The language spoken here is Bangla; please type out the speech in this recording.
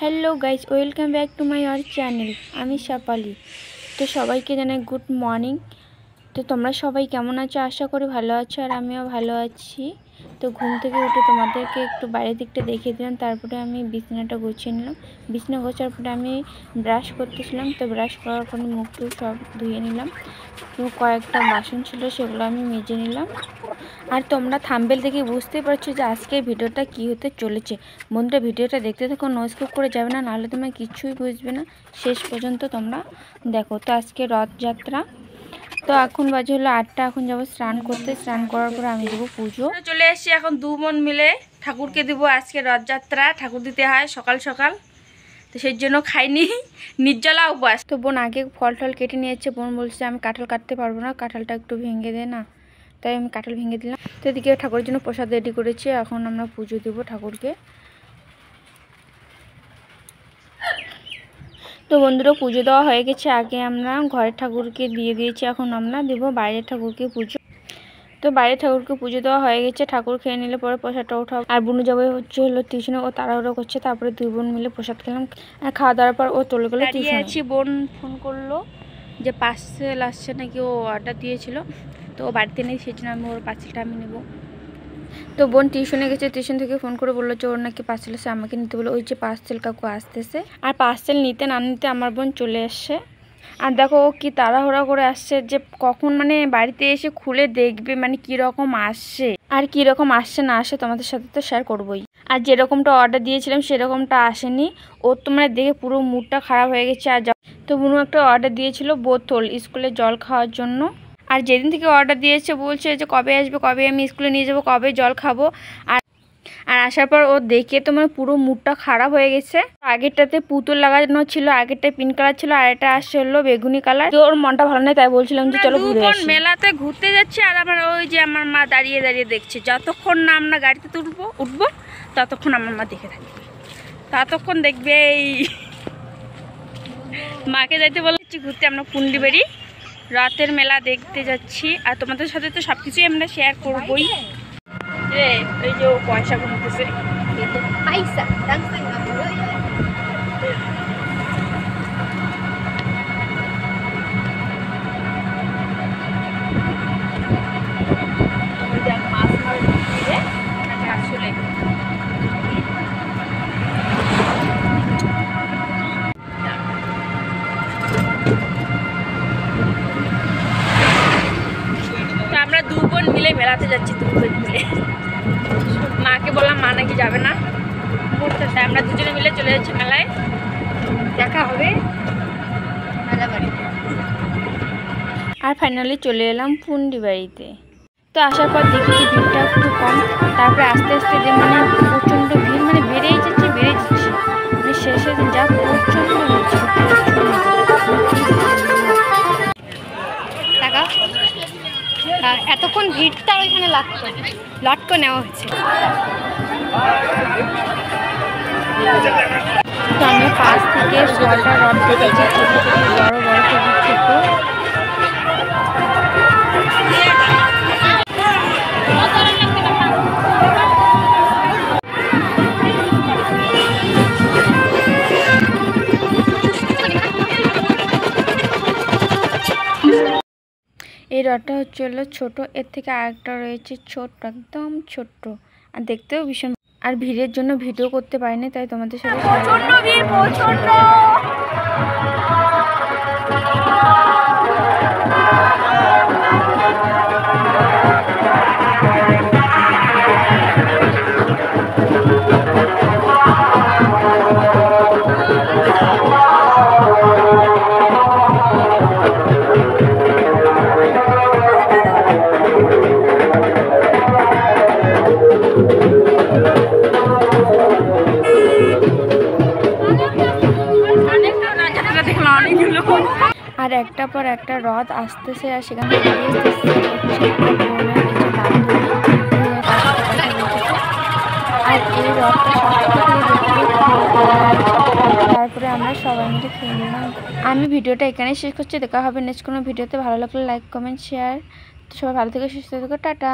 Hello guys, welcome back to my our channel. আমি শাপালি। তো সবাইকে জানাই গুড মর্নিং। তো তোমরা সবাই কেমন আছো? আশা করি ভালো আছো, আর আমিও ভালো আছি। তো ঘুম থেকে উঠে তোমাদেরকে একটু বাইরের দিকটা দেখিয়ে দিলাম। তারপরে আমি বিছানাটা গুছিয়ে নিলাম। বিছানা গোছার পরে আমি ব্রাশ করতেছিলাম। তো ব্রাশ করার পরে মুখ টুখ সব ধুয়ে নিলাম। তো কয়েকটা বাসন ছিল, সেগুলো আমি মেজে নিলাম। আর তোমরা থাম্বনেল দেখে বুঝতেই পারছো যে আজকের ভিডিওটা কি হতে চলেছে। বন্ধুরা, ভিডিওটা দেখতে থাকো, নো স্কিপ করে যাবে না, নাহলে তোমরা কিছুই বুঝবে না। শেষ পর্যন্ত তোমরা দেখো। তো আজকে রথযাত্রা। তো এখন বাজে হলো 8টা। এখন যাবো স্নান করতে। স্নান করার পরে আমি দেবো পুজো। চলে এসেছি এখন দু বোন মিলে ঠাকুরকে দিব। আজকে রথযাত্রা, ঠাকুর দিতে হয় সকাল সকাল। তো সেই জন্য খাইনি, নির্জলা উপবাস। তো বোন আগে ফল টল কেটে নিয়েছে। বোন বলছে আমি কাঁঠাল কাটতে পারবো না, কাঁঠালটা একটু ভেঙে দে না। তাই আমি কাঁঠাল ভেঙে দিলাম। তো এদিকে ঠাকুরের জন্য প্রসাদ রেডি করেছি। এখন আমরা পুজো দেবো ঠাকুরকে। তো বন্ধুরা, পুজো দেওয়া হয়ে গেছে। আগে আমরা ঘরের ঠাকুরকে দিয়ে দিয়েছি, এখন আমরা দেবো বাইরের ঠাকুরকে পুজো। তো বাইরের ঠাকুরকে পুজো দেওয়া হয়ে গেছে। ঠাকুর খেয়ে নিলে পরে প্রসাদটা ওঠাবো। আর বুনু যাবে হচ্ছে হলো টিউশনে, ও তাড়াহুড়ো করছে। তারপরে দুই বোন মিলে প্রসাদ খেলাম। আর খাওয়া দাওয়ার পর ও চলে গেলো টিউশনে। বোন ফোন করলো যে পার্সেল আসছে নাকি, ও অর্ডার দিয়েছিল। তো ও বাড়িতে নেই, সেই জন্য আমি ওর পার্সেলটা আমি নেবো। তো বোন টিউশনে গেছে, টিউশন থেকে ফোন করে বললো যে ওর নাকি পার্সেল এসে আমাকে নিতে বলে। ওই যে পার্সেল কাকু আসতেছে। আর পার্সেল নিতে না নিতে আমার বোন চলে আসছে। আর দেখো ও কি তাড়াহুড়া করে আসছে, যে কখন মানে বাড়িতে এসে খুলে দেখবে মানে কীরকম আসছে আর কীরকম আসছে না আসে তোমাদের সাথে তো শেয়ার করবোই। আর যেরকমটা অর্ডার দিয়েছিলাম সেরকমটা আসেনি। ওর তো মানে দেখে পুরো মুডটা খারাপ হয়ে গেছে। আর তো বুনু একটা অর্ডার দিয়েছিল বোতল, স্কুলে জল খাওয়ার জন্য। আর যেদিন থেকে অর্ডার দিয়েছে বলছে যে কবে আসবে, কবে আমি স্কুলে নিয়ে যাবো, কবে জল খাবো। আর আসার পর ও দেখে তো মানে পুরো মুডটা খারাপ হয়ে গেছে। আগেরটাতে পুতুল লাগানো ছিল, আগেরটা পিঙ্ক কালার ছিল, আর এটা আসছে হলো বেগুনি কালার। তো ওর মনটা ভালো নেই, তাই বলছিলাম যে চলো ঘুরে আসি। মেলাতে ঘুরতে যাচ্ছি, আর আমার ওই যে আমার মা দাঁড়িয়ে দাঁড়িয়ে দেখছে। যতক্ষণ না আমরা গাড়িতে উঠবো ততক্ষণ আমার মা দেখে থাকবে। ততক্ষণ দেখবে এই মাকে যাইতে বলেছি ঘুরতে। আমরা পুন্ডিবাড়ি রাতের মেলা দেখতে যাচ্ছি। আর তোমাদের সাথে তো সব কিছুই আমরা শেয়ার করবোই। এই যে ও পয়সা গুনতেছে। পয়সা আসলে আমরা দু বোন মিলে মেলাতে যাচ্ছি। দু বোন মিলে মাকে বললাম, মা নাকি যাবে না। তাই আমরা দুজনে মিলে চলে যাচ্ছি মেলায়। দেখা হবে মেলা বাড়িতে। আর ফাইনালি চলে এলাম পুন্ডিবাড়িতে। তো আসার পর দেখেছি ভিড়টা একটু কম। তারপরে আস্তে আস্তে যে মানে প্রচণ্ড ভিড়, মানে বেড়েই যাচ্ছে মানে শেষে যা প্রচণ্ড হচ্ছে। এতক্ষণ ভিড়টা ওইখানে লটকো নেওয়া হচ্ছে। তো আমি পাশ থেকে 6টা রথ দেখেছি, ছোটো ছোটো বড় বড় ছোটো। এই রথটা হচ্ছে হলো ছোটো, এর থেকে আরেকটা রয়েছে ছোট্ট, একদম ছোট্ট, আর দেখতেও ভীষণ। আর ভিড়ের জন্য ভিডিও করতে পারিনি, তাই তোমাদের সাথে আর একটা পর একটা রথ আসতেছে, আর সেখান থেকে আর এই রথটা তারপরে আমরা সবাই মিলে খেয়ে নিলাম। আমি ভিডিওটা এখানে শেষ করছি। দেখা হবে নেক্সট কোনো ভিডিওতে। ভালো লাগলে লাইক কমেন্ট শেয়ার। তো সবাই ভালো থেকে সুস্থ থেকো, টাটা।